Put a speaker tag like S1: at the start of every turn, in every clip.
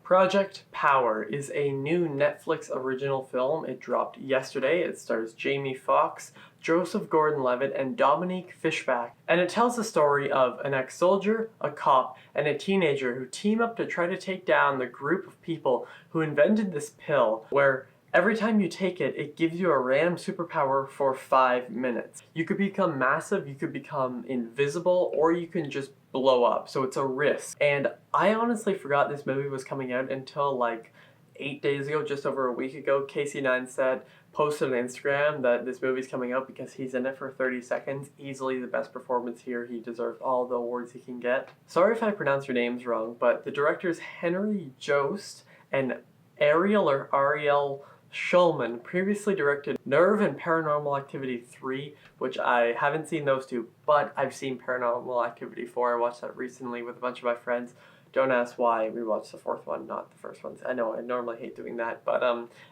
S1: Project Power is a new Netflix original film. It dropped yesterday. It stars Jamie Foxx, Joseph Gordon-Levitt, and Dominique Fishback. And it tells the story of an ex-soldier, a cop, and a teenager who team up to try to take down the group of people who invented this pill where every time you take it, it gives you a random superpower for 5 minutes. You could become massive, you could become invisible, or you can just blow up, so it's a risk. And I honestly forgot this movie was coming out until like 8 days ago, just over a week ago. Casey Neistat posted on Instagram that this movie's coming out because he's in it for 30 seconds. Easily the best performance here. He deserves all the awards he can get. Sorry if I pronounce your names wrong, but the directors Henry Joost and Ariel Schulman previously directed Nerve and Paranormal Activity 3, which I haven't seen those two, but I've seen Paranormal Activity 4. I watched that recently with a bunch of my friends. Don't ask why we watched the fourth one, not the first one. I know I normally hate doing that, but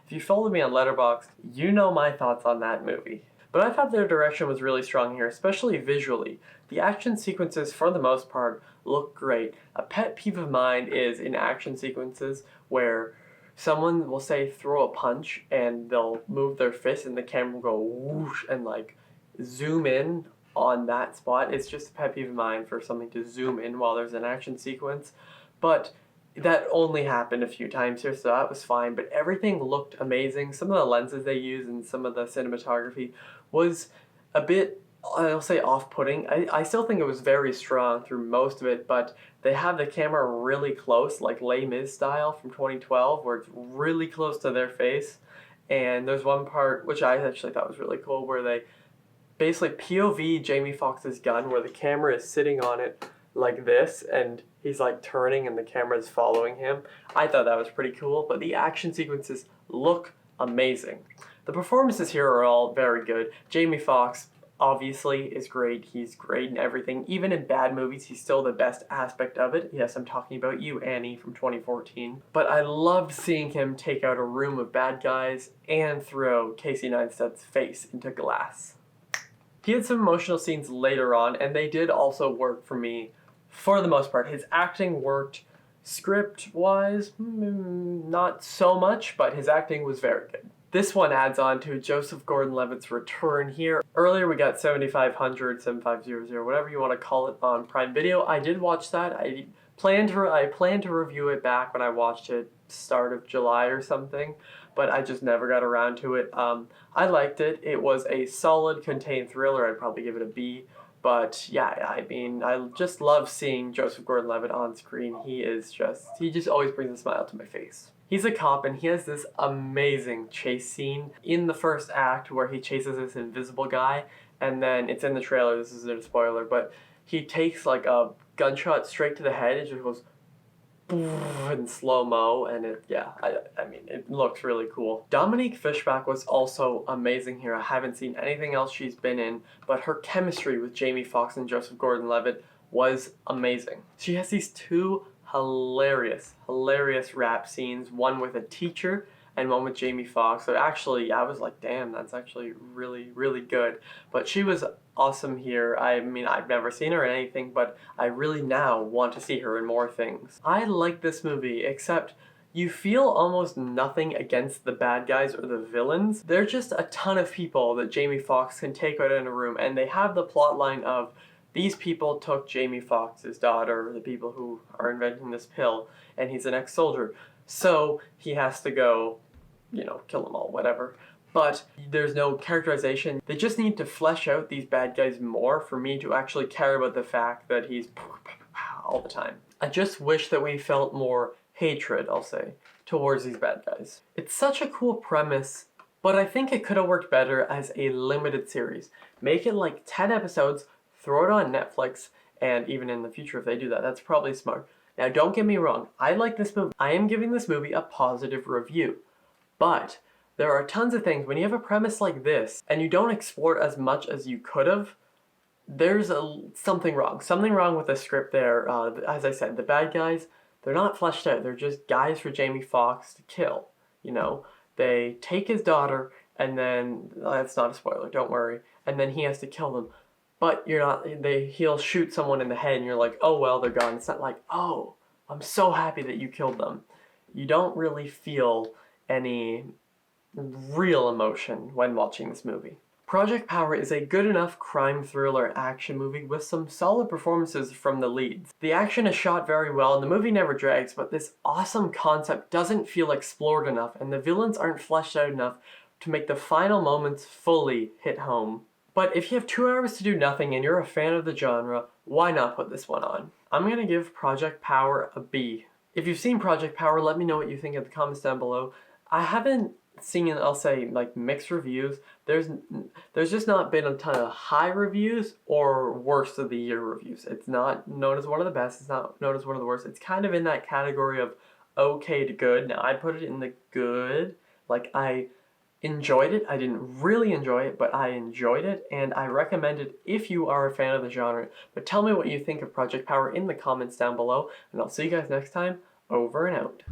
S1: if you follow me on Letterboxd, you know my thoughts on that movie. But I thought their direction was really strong here, especially visually. The action sequences, for the most part, look great. A pet peeve of mine is in action sequences where someone will say throw a punch and they'll move their fist and the camera will go whoosh and like zoom in on that spot. It's just a pet peeve of mine for something to zoom in while there's an action sequence. But that only happened a few times here, so that was fine. But everything looked amazing. Some of the lenses they used and some of the cinematography was a bit, I'll say, off-putting. I still think it was very strong through most of it, but they have the camera really close, like Les Mis style from 2012, where it's really close to their face. And there's one part, which I actually thought was really cool, where they basically POV Jamie Foxx's gun, where the camera is sitting on it like this, and he's like turning and the camera is following him. I thought that was pretty cool, but the action sequences look amazing. The performances here are all very good. Jamie Foxx obviously is great. He's great in everything. Even in bad movies, he's still the best aspect of it. Yes, I'm talking about you, Annie, from 2014. But I loved seeing him take out a room of bad guys and throw Casey Neistat's face into glass. He had some emotional scenes later on, and they did also work for me for the most part. His acting worked. Script-wise, not so much, but his acting was very good. This one adds on to Joseph Gordon-Levitt's return here. Earlier we got 7500, 7500, whatever you want to call it, on Prime Video. I did watch that. I planned to review it back when I watched it start of July or something, but I just never got around to it. I liked it. It was a solid contained thriller. I'd probably give it a B. But yeah, I mean, I just love seeing Joseph Gordon-Levitt on screen. He just always brings a smile to my face. He's a cop and he has this amazing chase scene in the first act where he chases this invisible guy, and then it's in the trailer, this isn't a spoiler, but he takes like a gunshot straight to the head. It just goes in slow-mo, and I mean, it looks really cool. Dominique Fishback was also amazing here. I haven't seen anything else she's been in, but her chemistry with Jamie Foxx and Joseph Gordon-Levitt was amazing. She has these two hilarious rap scenes, one with a teacher and one with Jamie Foxx. So actually, I was like, damn, that's actually really good. But she was awesome here. I mean, I've never seen her in anything, but I really now want to see her in more things. I like this movie, except you feel almost nothing against the bad guys or the villains. They're just a ton of people that Jamie Foxx can take out in a room, and they have the plot line of these people took Jamie Foxx's daughter, the people who are inventing this pill, and he's an ex-soldier. So he has to go, kill them all, whatever. But there's no characterization. They just need to flesh out these bad guys more for me to actually care about the fact that he's all the time. I just wish that we felt more hatred, I'll say, towards these bad guys. It's such a cool premise, but I think it could have worked better as a limited series. Make it like 10 episodes, throw it on Netflix, and even in the future if they do that, that's probably smart. Now don't get me wrong, I like this movie. I am giving this movie a positive review, but there are tons of things, when you have a premise like this and you don't explore as much as you could have, there's something wrong. Something wrong with the script there. As I said, the bad guys, they're not fleshed out. They're just guys for Jamie Foxx to kill. They take his daughter and then, that's not a spoiler, don't worry, and then he has to kill them. But he'll shoot someone in the head and you're like, oh well, they're gone. It's not like, oh, I'm so happy that you killed them. You don't really feel any real emotion when watching this movie. Project Power is a good enough crime thriller action movie with some solid performances from the leads. The action is shot very well and the movie never drags, but this awesome concept doesn't feel explored enough and the villains aren't fleshed out enough to make the final moments fully hit home. But if you have 2 hours to do nothing and you're a fan of the genre, why not put this one on? I'm gonna give Project Power a B. If you've seen Project Power, let me know what you think in the comments down below. I haven't seen, I'll say, like mixed reviews. There's just not been a ton of high reviews or worst of the year reviews. It's not known as one of the best. It's not known as one of the worst. It's kind of in that category of okay to good. Now I put it in the good. Like I enjoyed it. I didn't really enjoy it, but I enjoyed it and I recommend it if you are a fan of the genre. But tell me what you think of Project Power in the comments down below and I'll see you guys next time. Over and out.